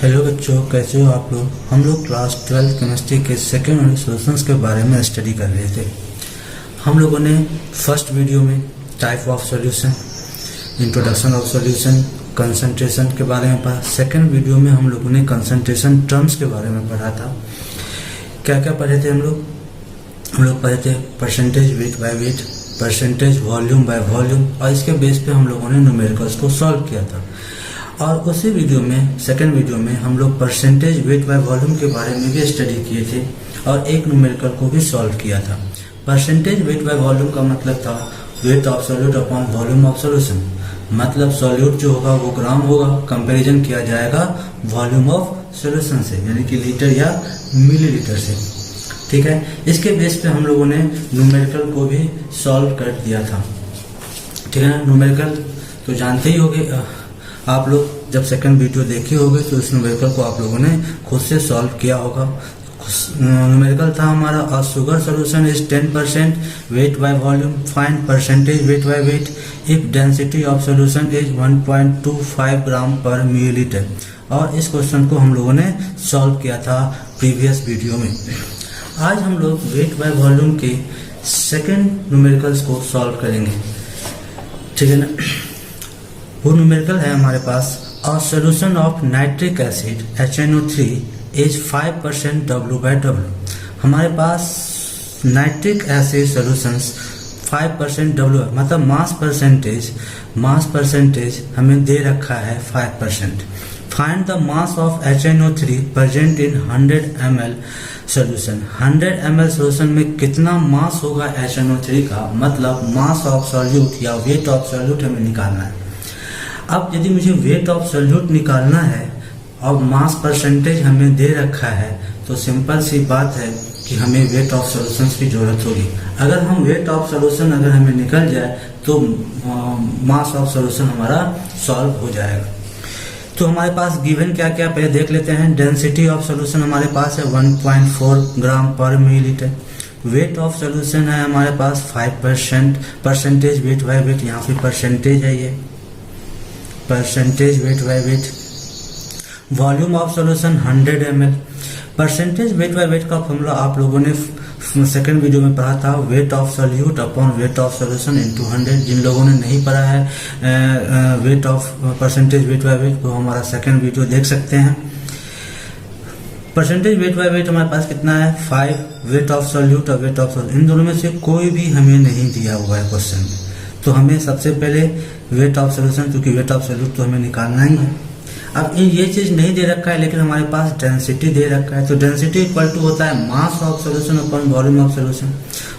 Hello बच्चों, कैसे हो आप लोग। हम लोग क्लास 12 केमिस्ट्री के सेकेंड यूनिट सॉल्यूशंस के बारे में स्टडी कर रहे थे। हम लोगों ने फर्स्ट वीडियो में type of solution, introduction of solution, concentration के बारे में पढ़ा। सेकेंड वीडियो में हम लोगों ने कंसंट्रेशन टर्म्स के बारे में पढ़ा था। क्या क्या पढ़े थे हम लोग पढ़े थे percentage weight by wait, percentage volume by volume, और इसके बेस पे हम लोगों ने न्यूमेरिकल्स को सॉल्व किया था। और उसी वीडियो में, सेकेंड वीडियो में, हम लोग परसेंटेज वेट बाय वॉल्यूम के बारे में भी स्टडी किए थे और एक न्यूमेरिकल को भी सॉल्व किया था। परसेंटेज वेट बाय वॉल्यूम का मतलब था weight of solute upon volume of solution. मतलब सॉल्यूट जो होगा वो ग्राम होगा, कंपैरिजन किया जाएगा वॉल्यूम ऑफ सॉल्यूशन से, यानी कि लीटर या मिलीलीटर से। ठीक है, इसके बेस पे हम लोगों ने न्यूमेरिकल को भी सॉल्व कर दिया था। ठीक है ना। न्यूमेरिकल तो जानते ही होंगे आप लोग, जब सेकंड वीडियो देखे होंगे तो इस न्यूमेरिकल को आप लोगों ने खुद से सॉल्व किया होगा। न्यूमेरिकल था हमारा a sugar solution is 10% weight by volume, find percentage weight by weight if density of solution is 1.25 gram per millilitre. और इस क्वेश्चन को हम लोगों ने सॉल्व किया था प्रीवियस वीडियो में। आज हम लोग वेट बाय वॉल्यूम के सेकेंड न्यूमेरिकल्स को सॉल्व करेंगे। ठीक है ना। वो न्यूमेरिकल है हमारे पास a solution of nitric acid HNO3 is 5% W/W। हमारे पास नाइट्रिक एसिड सॉल्यूशंस 5% W, मतलब मास परसेंटेज हमें दे रखा है 5%। Find the mass of HNO3 present in 100 ml solution. 100 ml solution में कितना मास होगा HNO3 का, मतलब मास ऑफ सॉल्यूट या वेट ऑफ सॉल्यूट हमें निकालना है। अब यदि मुझे वेट ऑफ सॉल्यूट निकालना है और मास परसेंटेज हमें दे रखा है, तो सिंपल सी बात है कि हमें वेट ऑफ सॉल्यूशंस की जरूरत होगी। अगर हम वेट ऑफ सॉल्यूशन अगर हमें निकल जाए तो मास ऑफ सॉल्यूशन हमारा सॉल्व हो जाएगा। तो हमारे पास गिवन क्या क्या पहले देख लेते हैं। डेंसिटी ऑफ सॉल्यूशन हमारे पास है 1.4 ग्राम per millilitre. Weight of solution है हमारे पास 5%, परसेंटेज वेट बाय वेट, यहाँ पे परसेंटेज है, ये percentage weight by wait. Volume of solution 100 ml। Percentage weight by wait का फॉर्मूला आप लोगों ने सेकंड वीडियो में पढ़ा था, weight of solute upon weight of solution into 100। जिन लोगों ने नहीं पढ़ा है weight of percentage weight by wait, वो हमारा सेकंड वीडियो देख सकते हैं। परसेंटेज वेट बाय वेट हमारे पास कितना है 5। वेट ऑफ सॉल्यूट और वेट ऑफ सॉल्यूट, इन दोनों में से कोई भी हमें नहीं दिया हुआ है क्वेश्चन में। तो हमें सबसे पहले वेट ऑफ सॉल्यूशन, क्योंकि वेट ऑफ सॉल्यूट तो हमें निकालना ही है। अब ये चीज नहीं दे रखा है, लेकिन हमारे पास डेंसिटी दे रखा है। तो डेंसिटी इक्वल टू होता है मास of solution upon volume of solution.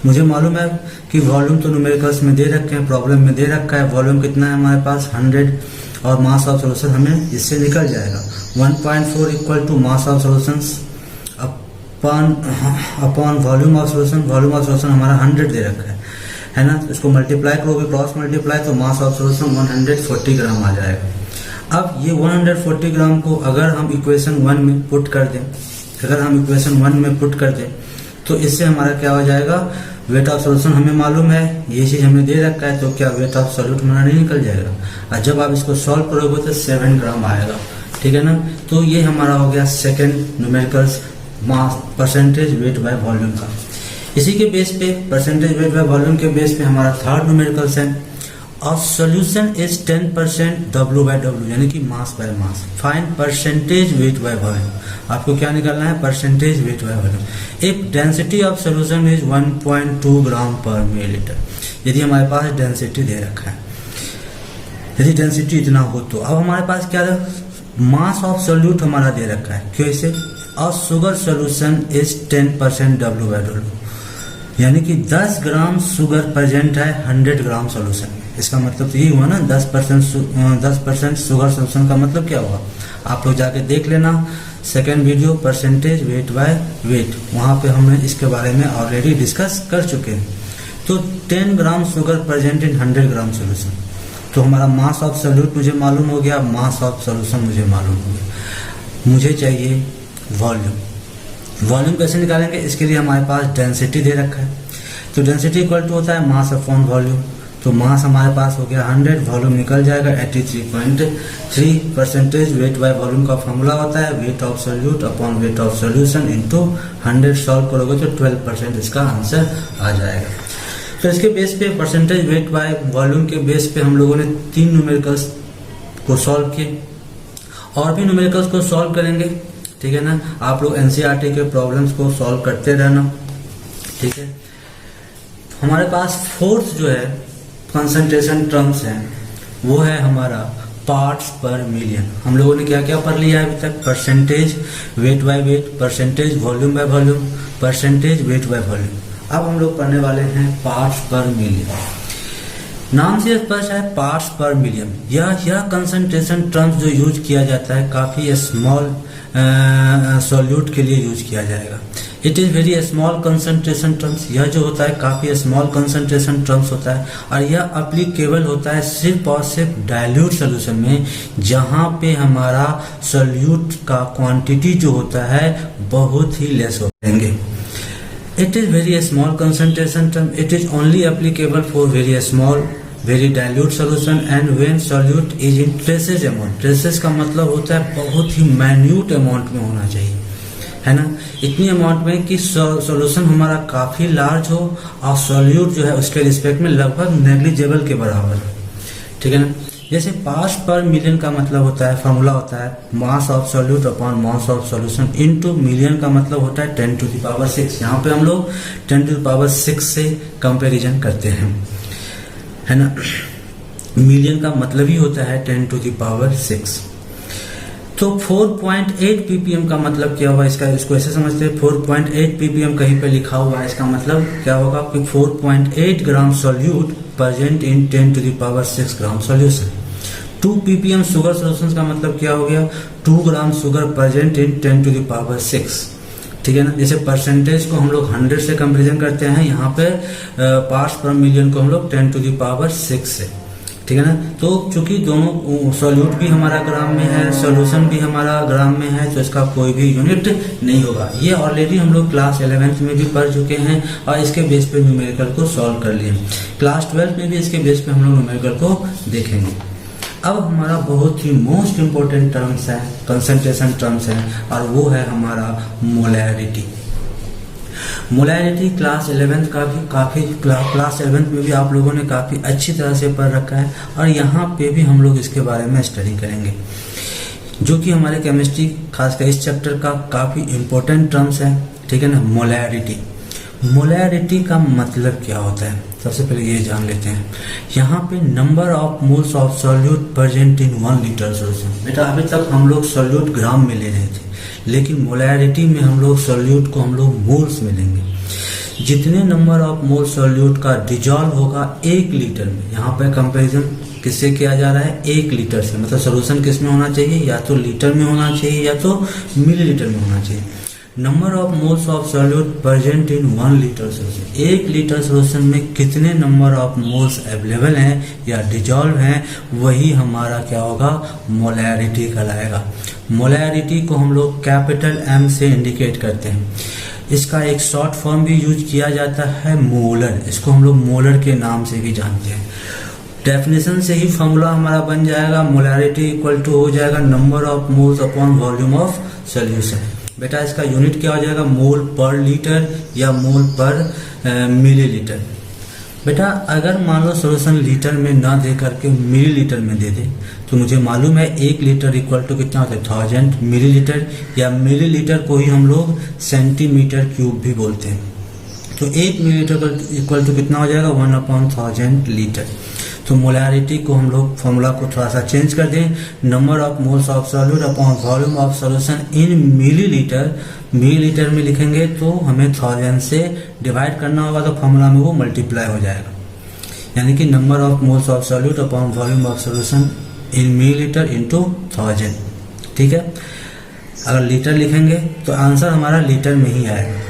मुझे मालूम है कि वॉल्यूम तो न्यूमेरिकल्स में दे रखे हैं, प्रॉब्लम में दे रखा है। वॉल्यूम कितना है हमारे पास 100, और मास ऑफ सॉल्यूशन हमें इससे निकल जाएगा 1.4 equal to mass of solution upon volume of solution. Volume of solution हमारा 100 दे रखा है ना। इसको मल्टीप्लाई करोगे, क्रॉस मल्टीप्लाई, तो मास ऑफ सॉल्यूशन 140 ग्राम आ जाएगा। अब ये 140 ग्राम को अगर हम इक्वेशन 1 में पुट कर दें, तो इससे हमारा क्या हो जाएगा, वेट ऑफ सॉल्यूशन हमें मालूम है, ये चीज हमें दे रखा है, तो क्या वेट ऑफ सॉल्यूट हमारा नहीं निकल जाएगा। और जब आप इसको सॉल्व करोगे तो 7 ग्राम आएगा। ठीक है ना। तो ये हमारा हो गया second numericals mass percentage weight by volume का। इसी के बेस पे, परसेंटेज वेट बाय वॉल्यूम के बेस पे, हमारा थर्ड न्यूमेरिकल्स है और सॉल्यूशन इज 10% W/W, यानी कि mass by mass. Find percentage weight by volume. आपको क्या निकालना है, percentage weight by volume. If density of solution is 1.2 gram per millilitre. यदि हमारे पास डेंसिटी दे रखा है, यदि डेंसिटी इतना हो, तो अब हमारे पास क्या है, मास ऑफ सॉल्यूट हमारा दे रखा है। क्यों इसे, अ शुगर सॉल्यूशन इज 10% W/W, यानी कि 10 ग्राम शुगर प्रेजेंट है 100 ग्राम सॉल्यूशन में। इसका मतलब तो यही हुआ ना, 10% शुगर सॉल्यूशन का मतलब क्या हुआ, आप लोग जाके देख लेना second video percentage weight by wait, वहां पे हमने इसके बारे में ऑलरेडी डिस्कस कर चुके हैं। तो 10 gram sugar present in 100 gram solution. तो हमारा मास ऑफ सॉल्यूट मुझे मालूम हो गया, मास ऑफ सॉल्यूशन मुझे मालूम हो गया। मुझे चाहिए वॉल्यूम। वॉल्यूम कैसे निकालेंगे, इसके लिए हमारे पास डेंसिटी दे रखा है। तो डेंसिटी इक्वल टू होता है मास अपॉन वॉल्यूम। तो मास हमारे पास हो गया 100, वॉल्यूम निकल जाएगा 83.3%। वेट बाय वॉल्यूम का फॉर्मूला होता है weight of solute upon weight of solution into 100। Solve करोगे तो 12% इसका आंसर आ जाएगा। तो इसके बेस पे परसेंटेज वेट बाय वॉल्यूम के बेस पे हम लोगों ने 3 न्यूमेरिकल्स को सॉल्व किए, और भी न्यूमेरिकल्स को सॉल्व करेंगे, ठीक है ना। आप लोग एनसीईआरटी के प्रॉब्लम्स को सॉल्व करते रहना, ठीक है। हमारे पास फोर्थ जो है कंसंट्रेशन टर्म्स है वो है हमारा पार्ट्स पर मिलियन। हम लोगों ने क्या क्या पढ़ लिया है अभी तक? Percentage weight by wait, percentage volume by volume, percentage weight by volume. अब हम लोग पढ़ने वाले हैं पार्ट्स पर मिलियन। नाम से स्पष्ट है पार्ट्स पर मिलियन। यह कंसंट्रेशन टर्म्स जो यूज किया जाता है काफी स्मॉल सॉल्यूट के लिए यूज किया जाएगा। It is very small concentration terms. यह जो होता है काफी स्मॉल कंसंट्रेशन टर्म्स होता है, और यह अप्लीकेबल होता है सिर्फ और सिर्फ डाइल्यूट सोल्यूशन में, जहां पे हमारा सोल्यूट का क्वांटिटी जो होता है बहुत ही लेस होंगे। It is very small concentration term. It is only applicable for very small, very dilute solution and when solute is in traces amount. Traces का मतलब होता है बहुत ही minute amount में होना चाहिए, है ना। इतनी अमाउंट में कि सॉल्यूशन हमारा काफी लार्ज हो और सॉल्यूट जो है उसके रिस्पेक्ट में लगभग नेग्लिजिबल के बराबर, ठीक है ना। जैसे पार्ट्स पर मिलियन का मतलब होता है, फॉर्मूला होता है mass of solute upon mass of solution into million का मतलब होता है 10⁶। यहाँ पे हम लोग 10⁶ से कंपैरिजन करते हैं, है ना। मिलियन का मतलब ही होता है 10⁶। तो 4.8 ppm का मतलब क्या हुआ इसका? इसको ऐसे समझते हैं 4.8 ppm कहीं पे लिखा हुआ है, इसका मतलब क्या होगा कि 4.8 gram solute present in 10⁶ gram solution. 2 ppm sugar solution का मतलब क्या हो गया? 2 ग्राम शुगर प्रेजेंट इन 10⁶, ठीक है ना। जैसे परसेंटेज को हम लोग 100 से कंपेरिजन करते हैं, यहाँ पे पार्ट्स पर मिलियन को हम लोग 10⁶ से, ठीक है ना। तो चूंकि दोनों सॉल्यूट भी हमारा ग्राम में है, सॉल्यूशन भी हमारा ग्राम में है, तो इसका कोई भी यूनिट नहीं होगा। ये ऑलरेडी हम लोग क्लास 11th में भी पढ़ चुके हैं और इसके बेस पे न्यूमेरिकल को सॉल्व कर लिए। क्लास 12 में भी इसके बेस पे हम लोग न्यूमेरिकल को देखेंगे। अब हमारा बहुत ही मोस्ट इंपोर्टेंट टर्म्स है, कंसंट्रेशन टर्म्स है, और वो है हमारा मोलैरिटी। मोलैरिटी क्लास 11th का भी काफी क्लास 11th में भी आप लोगों ने काफी अच्छी तरह से पढ़ रखा है, और यहाँ पे भी हम लोग इसके बारे में स्टडी करेंगे, जो कि हमारे केमिस्ट्री खासकर इस चैप्टर का काफी इंपॉर्टेंट टर्म्स है, ठीक है ना। मोलैरिटी, मोलैरिटी का मतलब क्या होता है? सबसे पहले ये जान लेते हैं। यहाँ पे number of moles of solute present in 1 litre solution. बेटा अभी तक हम लोग सॉल्यूट ग्राम में ले रहे थे, लेकिन मोलैरिटी में हम लोग सॉल्यूट को हम लोग मोल्स में लेंगे। जितने नंबर ऑफ मोल सॉल्यूट का डिजॉल्व होगा 1 लीटर में, यहाँ पे कंपैरिजन किससे किया जा रहा है? 1 लीटर से। मतलब सॉल्यूशन किस में होना चाहिए? या तो लीटर में होना चाहिए या तो मिलीलीटर में होना चाहिए। Number of moles of solute present in 1 litre solution. 1 litre solution में कितने नंबर ऑफ मोल्स अवेलेबल हैं या डिजॉल्व हैं, वही हमारा क्या होगा? मोलैरिटी कहलाएगा। मोलैरिटी को हम लोग कैपिटल M से इंडिकेट करते हैं। इसका एक शॉर्ट फॉर्म भी यूज किया जाता है मोलर। इसको हम लोग मोलर के नाम से भी जानते हैं। डेफिनेशन से ही फॉर्मूला हमारा बन जाएगा, मोलैरिटी इक्वल टू हो जाएगा number of moles upon volume of solution. बेटा इसका यूनिट क्या हो जाएगा? मोल पर लीटर या मोल पर मिलीलीटर। बेटा अगर मान लो सॉल्यूशन लीटर में ना दे करके मिलीलीटर में दे दे, तो मुझे मालूम है 1 लीटर इक्वल टू कितना होता है? 1000 मिलीलीटर, या मिलीलीटर को ही हम लोग सेंटीमीटर क्यूब भी बोलते हैं। तो 1 मिलीलीटर इक्वल टू कितना हो जाएगा? 1/1000 लीटर। तो मोलैरिटी को हम लोग फॉर्मूला को थोड़ा सा चेंज कर दें, number of moles of solute upon volume of solution in millilitre. Millilitre में लिखेंगे तो हमें 1000 से डिवाइड करना होगा, तो फॉर्मूला में वो मल्टीप्लाई हो जाएगा, यानी कि number of moles of solute upon volume of solution in millilitre into 1000, ठीक है। अगर लीटर लिखेंगे तो आंसर हमारा लीटर में ही आएगा।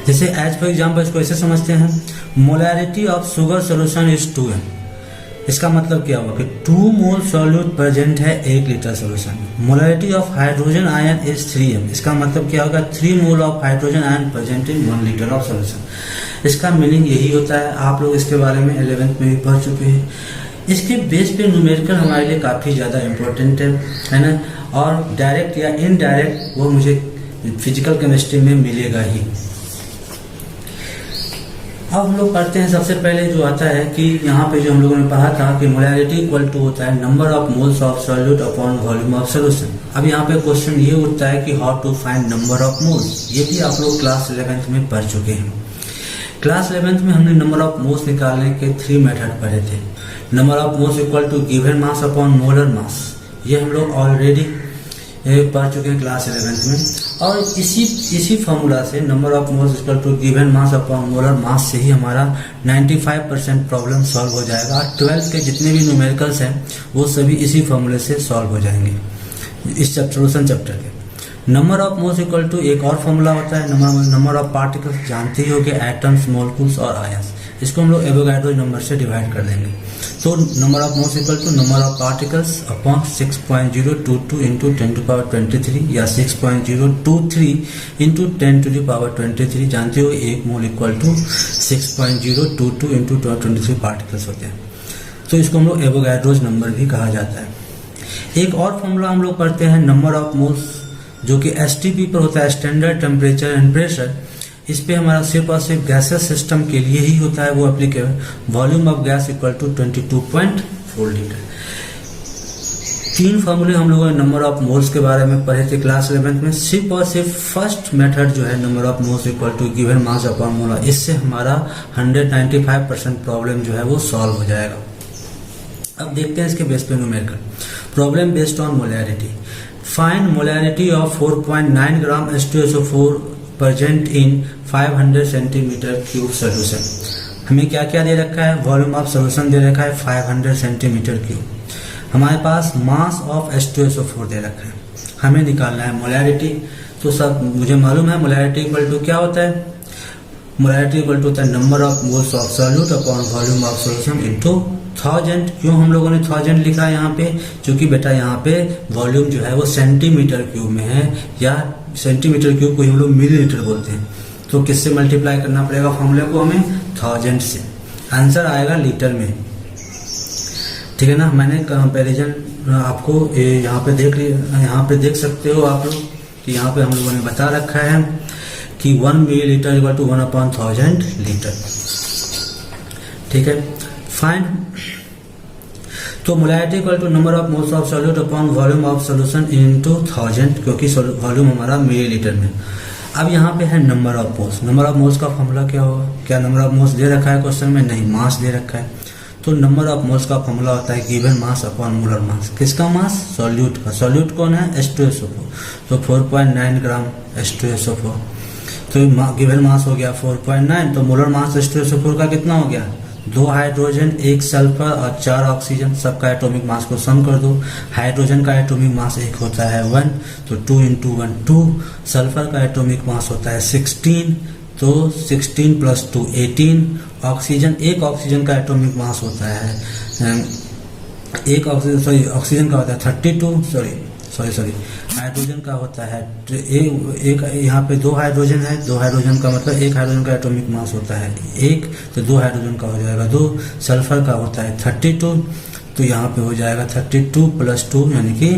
जैसे एज फॉर एग्जाम्पल इसको ऐसे समझते हैं, molarity of sugar solution is 2m। इसका मतलब क्या हुआ कि 2 मोल सॉल्यूट प्रेजेंट है 1 litre solution. Molarity of hydrogen ion is 3m। इसका मतलब क्या होगा, 3 mole of hydrogen ion present in 1 litre of solution. इसका मीनिंग यही होता है, आप लोग इसके बारे में 11th में भी पढ़ चुके हैं। इसके बेस पे न्यूमेरिकल हमारे लिए काफ़ी ज़्यादा इम्पोर्टेंट है ना, और डायरेक्ट या इनडायरेक्ट वो मुझे फिजिकल केमिस्ट्री में मिलेगा ही। अब हम लोग पढ़ते हैं, सबसे पहले जो आता है कि यहाँ पे जो हम लोगों ने पढ़ा था कि मोलैरिटी इक्वल टू होता है number of moles of solute upon volume of solution. अब यहाँ पे क्वेश्चन ये उठता है कि how to find number of moles. ये भी आप लोग क्लास 11th में पढ़ चुके हैं। क्लास 11th में हमने नंबर ऑफ मोल्स निकालने के 3 मेथड पढ़े थे। Number of moles equal to given mass upon molar mass, ये हम लोग ऑलरेडी पढ़ चुके हैं क्लास 11th में। और इसी फॉर्मूला से number of moles equal to given mass upon molar mass से ही हमारा 95% प्रॉब्लम सॉल्व हो जाएगा। और 12th के जितने भी न्यूमेरिकल्स हैं वो सभी इसी फॉर्मूले से सॉल्व हो जाएंगे इस सोल्यूशन चैप्टर के। Number of moles equal to एक और फॉर्मूला होता है नंबर ऑफ पार्टिकल्स, जानते ही हो कि एटम्स, मोलकुल्स और आयंस। इसको हम लोग एवोगाड्रो नंबर से डिवाइड कर देंगे। तो number of moles equal to number of particles upon 6.022 into 10 to power 23 या 6.023 इंटू 10 टू पावर 23। जानते हो 1 mole equal to 6.022 into 23 particles होते हैं। तो इसको हम लोग एवोगाड्रोज नंबर भी कहा जाता है। एक और फॉर्मूला हम लोग पढ़ते हैं नंबर ऑफ मोल्स, जो कि STP पर होता है, स्टैंडर्ड टेम्परेचर एंड प्रेशर। इस पे हमारा सिर्फ और सिर्फ गैसेस सिस्टम के लिए ही होता है वो applicable. Volume of gas equal to 22.4 litre. 3 फॉर्मूले हम लोगों ने नंबर ऑफ मोल्स के बारे में पढ़े थे क्लास 11th में। सिर्फ और सिर्फ फर्स्ट मेथड जो है number of moles equal to given mass upon molar, इससे हमारा 195% प्रॉब्लम जो है वो सॉल्व हो जाएगा। अब देखते हैं इसके बेस पे numerical problem based on molarity. Find molarity of 4.9 gram H2SO4 present in 500 centimetre cube solution. हमें क्या क्या दे रखा है, वॉल्यूम ऑफ सोल्यूशन दे रखा है 500 सेंटीमीटर क्यूब। हमारे पास मास ऑफ H2SO4 दे रखा है, हमें निकालना है मोलैरिटी। तो सब मुझे मालूम है मोलैरिटी इक्वल टू क्या होता है, मोलैरिटी इक्वल टू होता है number of moles of solute upon volume of solution into 1000। क्यों हम लोगों ने 1000 लिखा है यहाँ पे, क्योंकि बेटा यहाँ पे वॉल्यूम जो है वो सेंटीमीटर क्यूब में है, या सेंटीमीटर क्यूब को हम लोग मिलीलीटर बोलते हैं। तो किससे मल्टीप्लाई करना पड़ेगा फॉर्मूले को हमें, 1000 से। आंसर आएगा लीटर में, ठीक है ना। मैंने कंपैरिजन आपको यहाँ पे देख सकते हो आप लोग कि यहाँ पे हम लोगों ने बता रखा है कि 1 मिलीलीटर इक्वल टू 1/1000 लीटर, ठीक है। फाइंड तो molarity equal to number of moles of solute upon volume of solution into 1000, क्योंकि वॉल्यूम हमारा मिलीलीटर में। अब यहाँ पे है number of moles. Number of moles का फॉर्मूला क्या होगा, क्या नंबर ऑफ मोल्स दे रखा है क्वेश्चन में, नहीं, मास दे रखा है। तो नंबर ऑफ मोल्स का फॉर्मूला होता है गिवन मास अपॉन मोलर मास। किसका मास, सॉल्यूट का। सॉल्यूट कौन है, H2SO4। तो 4.9 ग्राम H2SO4। तो गिवन मास हो गया 4.9, तो मोलर मास H2SO4 का कितना हो गया, 2 हाइड्रोजन 1 सल्फर और 4 ऑक्सीजन, सबका एटॉमिक मास को सम कर दो। हाइड्रोजन का एटॉमिक मास 1 होता है 1, तो 2 इंटू 1 2। सल्फर का एटॉमिक मास होता है 16, तो 16 प्लस 2 18। ऑक्सीजन, एक ऑक्सीजन का एटॉमिक मास होता है ऑक्सीजन का होता है 32, सॉरी हाइड्रोजन का होता है एक, यहाँ पे 2 हाइड्रोजन है, 2 हाइड्रोजन का मतलब एक हाइड्रोजन का एटॉमिक मास होता है 1, तो 2 हाइड्रोजन का हो जाएगा 2। सल्फर का होता है 32, तो यहाँ पे हो जाएगा 32 प्लस 2 यानी कि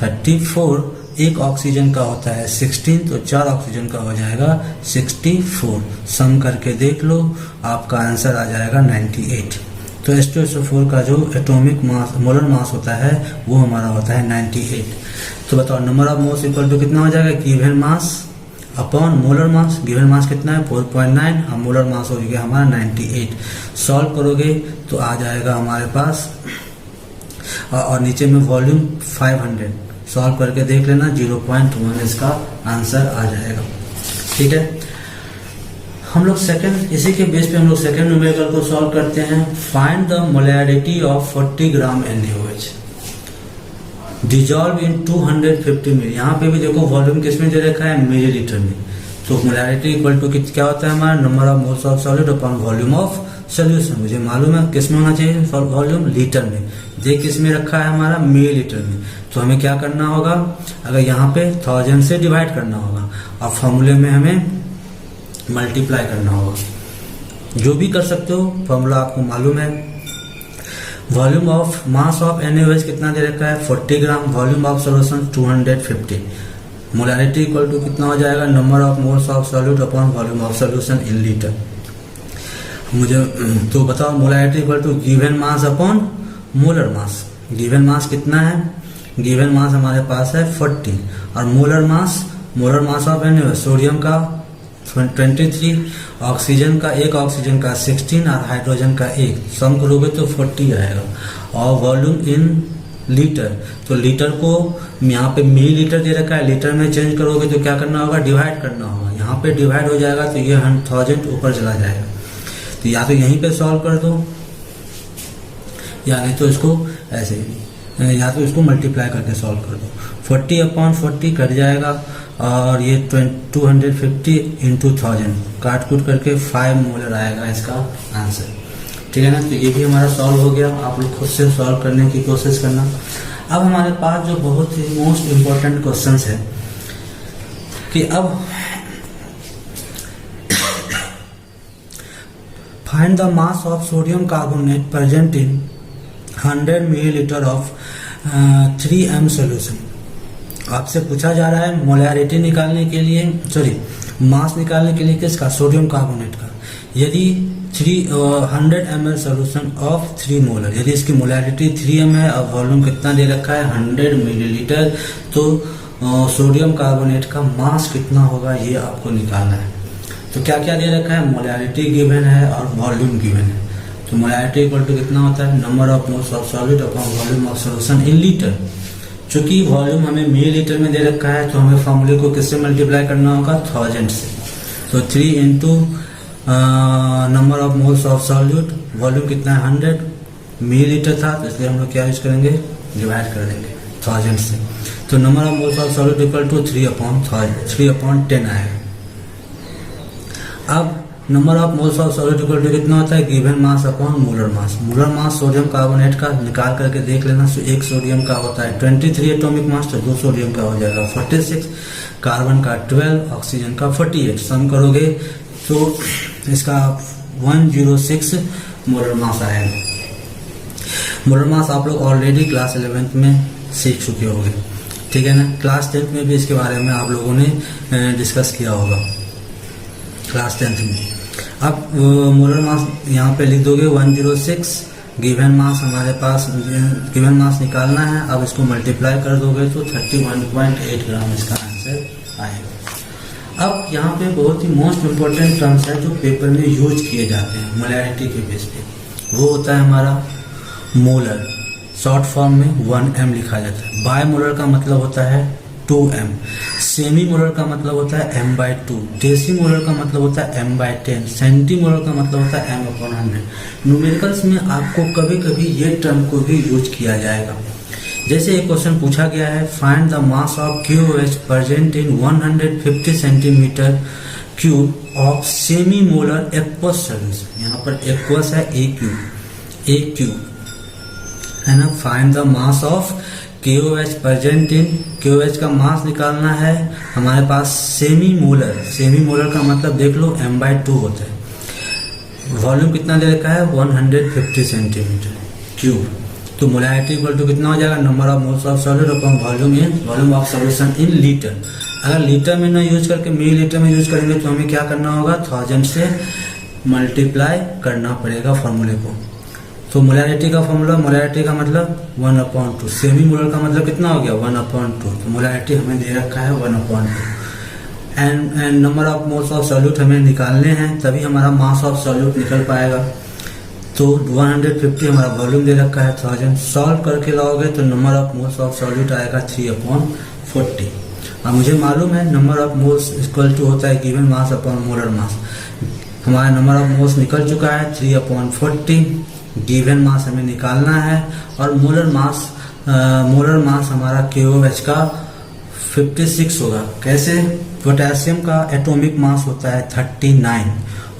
34। एक ऑक्सीजन का होता है 16, तो 4 ऑक्सीजन का हो जाएगा 64। सम करके देख लो, आपका आंसर आ जाएगा 98। तो H2SO4 का जो एटॉमिक मास, मोलर मास होता है वो हमारा होता है 98। तो बताओ number of moles equal to कितना हो जाएगा, given mass upon molar mass. Given mass कितना है 4.9 और मोलर मास हो गया हमारा 98। सॉल्व करोगे तो आ जाएगा हमारे पास, और नीचे में वॉल्यूम 500। सॉल्व करके देख लेना, 0.1 इसका आंसर आ जाएगा, ठीक है। हम लोग सेकंड, इसी के बेस पे हम लोग सेकंड न्यूमेरिकल को सॉल्व करते हैं। Find the molarity of 40 gram NaOH dissolve in 250 मिली। यहाँ पे भी देखो वॉल्यूम किसमें दे रखा है, मिलीलीटर में। तो मोलैरिटी इक्वल टू क्या होता है हमारा, number of moles of solid upon volume of solution. मुझे मालूम है किस में होना चाहिए वॉल्यूम, लीटर में। ये किस में रखा है हमारा, मिलीलीटर में। तो हमें क्या करना होगा, अगर यहाँ पे 1000 से डिवाइड करना होगा और फॉर्मूले में हमें मल्टीप्लाई करना होगा। जो भी कर सकते हो, फॉर्मूला आपको मालूम है। Volume of mass of NaOH कितना दे रखा है, 40 gram. Volume of solution 250। Molarity equal to कितना हो जाएगा, number of moles of solute upon volume of solution in litre. मुझे तो बताओ, molarity equal to given mass upon molar mass. Given mass कितना है, गिवन मास हमारे पास है 40 और molar mass of NaOH sodium का 23, ऑक्सीजन का 1, ऑक्सीजन का 16 और हाइड्रोजन का 1, सम करोगे तो 40 आएगा। और वॉल्यूम इन लीटर, तो लीटर को यहाँ पे मिलीलीटर दे रखा है, लीटर में चेंज करोगे तो क्या करना होगा, डिवाइड करना होगा। यहाँ पे डिवाइड हो जाएगा तो ये 1000 ऊपर चला जाएगा। तो या तो यहीं पे सॉल्व कर दो या नहीं तो इसको ऐसे, या तो इसको मल्टीप्लाई करके सॉल्व कर दो। 40/40 कट जाएगा और ये 250 इंटू 1000 काट कूट करके 5 मोलर आएगा इसका आंसर। ठीक है ना। तो ये भी हमारा सॉल्व हो गया। आप लोग खुद से सॉल्व करने की कोशिश करना। अब हमारे पास जो बहुत ही मोस्ट इम्पोर्टेंट क्वेश्चंस है कि अब find the mass of sodium carbonate present in 100 millilitre of 3m solution. आपसे पूछा जा रहा है मोलैरिटी निकालने के लिए, मास निकालने के लिए किसका, सोडियम कार्बोनेट का। यदि 100 ml सॉल्यूशन ऑफ 3 मोलर, यदि इसकी मोलैरिटी 3m है और वॉल्यूम कितना दे रखा है 100 मिलीलीटर, तो सोडियम कार्बोनेट का मास कितना होगा ये आपको निकालना है। तो क्या क्या दे रखा है, मोलैरिटी गिवन है और वॉल्यूम गिवन है। तो मोलैरिटी इक्वल टू कितना होता है, number of moles of solute upon volume of solution in litre. चूंकि वॉल्यूम हमें मिलीलीटर में दे रखा है तो हमें फॉर्मूले को किससे मल्टीप्लाई करना होगा, 1000 से। तो 3 into number of moles of solute, volume कितना है 100 मिलीलीटर था, तो इसलिए हम लोग क्या यूज करेंगे, डिवाइड कर देंगे 1000 से। तो number of moles of solute equal to 3/10 आएगा। अब number of moles of solute equal to कितना होता है, given mass upon molar mass. Molar mass sodium carbonate का निकाल करके देख लेना। तो 1 सोडियम का होता है 23 एटॉमिक मास, तो 2 सोडियम का हो जाएगा 46, कार्बन का 12, ऑक्सीजन का 48। सम करोगे तो इसका 106 मोलर मास आएगा। मोलर मास आप लोग ऑलरेडी क्लास 11th में सीख चुके होंगे। ठीक है ना। क्लास 10th में भी इसके बारे में आप लोगों ने डिस्कस किया होगा क्लास 10th में। अब मोलर मास यहाँ पे लिख दोगे 106, गिवन मास हमारे पास, गिवन मास निकालना है। अब इसको मल्टीप्लाई कर दोगे तो 31.8 ग्राम इसका आंसर आएगा। अब यहाँ पे बहुत ही मोस्ट इम्पोर्टेंट टर्म्स है जो पेपर में यूज किए जाते हैं मोलैरिटी के बेस पे, वो होता है हमारा मोलर। शॉर्ट फॉर्म में 1m लिखा जाता है। बाय मोलर का मतलब होता है 2m, सेमी मोलर का मतलब होता है m/2, डेसी मोलर का मतलब होता है m/10, सेंटी मोलर का मतलब होता है m/100। न्यूमेरिकल्स में आपको कभी कभी ये टर्म को भी यूज किया जाएगा। जैसे एक क्वेश्चन पूछा गया है, find the mass of QOH present in 150 centimetre cube of semi molar aqueous solution. यहाँ पर एक्वस है AQ है ना। Find the mass of KOH present in, KOH का मास निकालना है हमारे पास सेमी मोलर। सेमी मोलर का मतलब देख लो m/2 होता है। वॉल्यूम कितना दे रखा है 150 सेंटीमीटर क्यूब। तो मोलैरिटी इक्वल टू कितना हो जाएगा, number of moles of solute upon volume of solution in litre. अगर लीटर में ना यूज करके मिलीलीटर में यूज करेंगे तो हमें क्या करना होगा, 1000 से मल्टीप्लाई करना पड़ेगा फॉर्मूले को। तो मोलैरिटी का फॉर्मूला, मोलैरिटी का मतलब 1/2, सेमी मोलर का मतलब कितना हो गया 1/2। तो मोलैरिटी हमें दे रखा है 1/2 and number of moles of solute हमें निकालने हैं, तभी हमारा मास ऑफ सॉल्यूट निकल पाएगा। तो 150 हमारा वॉल्यूम दे रखा है 1000, सॉल्व करके लाओगे तो number of moles of solute आएगा 3/40। अब मुझे मालूम है number of moles equal to होता है given mass upon molar mass. हमारा नंबर ऑफ मोल्स निकल चुका है 3/40, गिवन मास हमें निकालना है और मोलर मास हमारा KOH का 56 होगा। कैसे, पोटेशियम का एटॉमिक मास होता है 39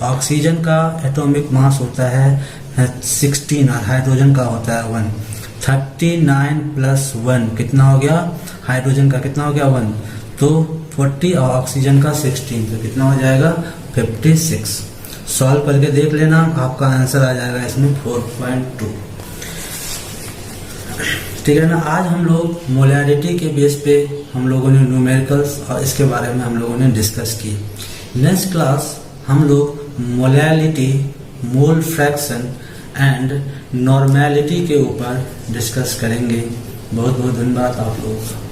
ऑक्सीजन का एटॉमिक मास होता है 16 और हाइड्रोजन का होता है 1। 39 प्लस 1 कितना हो गया? हाइड्रोजन का कितना हो गया? 1। तो 40 और ऑक्सीजन का 16, तो कितना हो जाएगा? 56। सॉल्व करके देख लेना, आपका आंसर आ जाएगा इसमें 4.2। ठीक है ना। आज हम लोग मोलैरिटी के बेस पे हम लोगों ने न्यूमेरिकल्स और इसके बारे में हम लोगों ने डिस्कस की। नेक्स्ट क्लास हम लोग molality, mole fraction and normality के ऊपर डिस्कस करेंगे। बहुत बहुत धन्यवाद आप लोगों का।